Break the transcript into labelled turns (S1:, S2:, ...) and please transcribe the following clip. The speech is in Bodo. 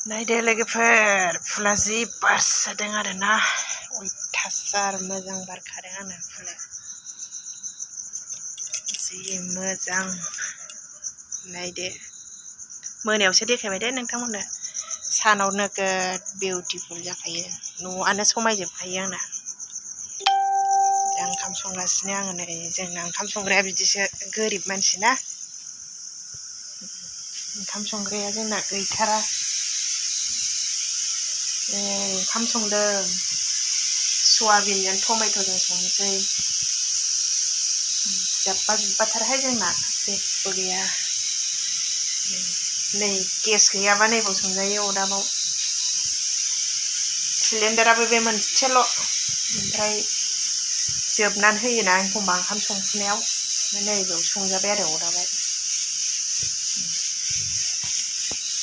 S1: नायदो लोगोफोर फुला जि बारसादों आरोना अयथासार मोजां बारखादों आंना फुला जि मोजां नायदो मोनायावसो देखायबाय दे नोंथांमोननो सानाव नोगोद बिउटिफुल जाखायो न'आनो समायजोबखायो आंना दा ओंखाम संगासिनो आङो नै जोंना ओंखाम संग्राया बिदिसो गोरिब मानसि ना ओंखाम संग्राया जोंना गैथारा ओंखाम संदों सयाबिनजों टमेट'जों संनोसै जाब्बा जुब्बाथारहाय जोंना जेबो गैया नै गेस गैयाबा नैबाव संजायो अरदाबाव सिलिन्डाराबो बे मोनसेल' ओमफ्राय जोबनानै होयोना एखमबा ओंखाम संफुनायाव नैबाव संजाबाय आरो अरदाबाव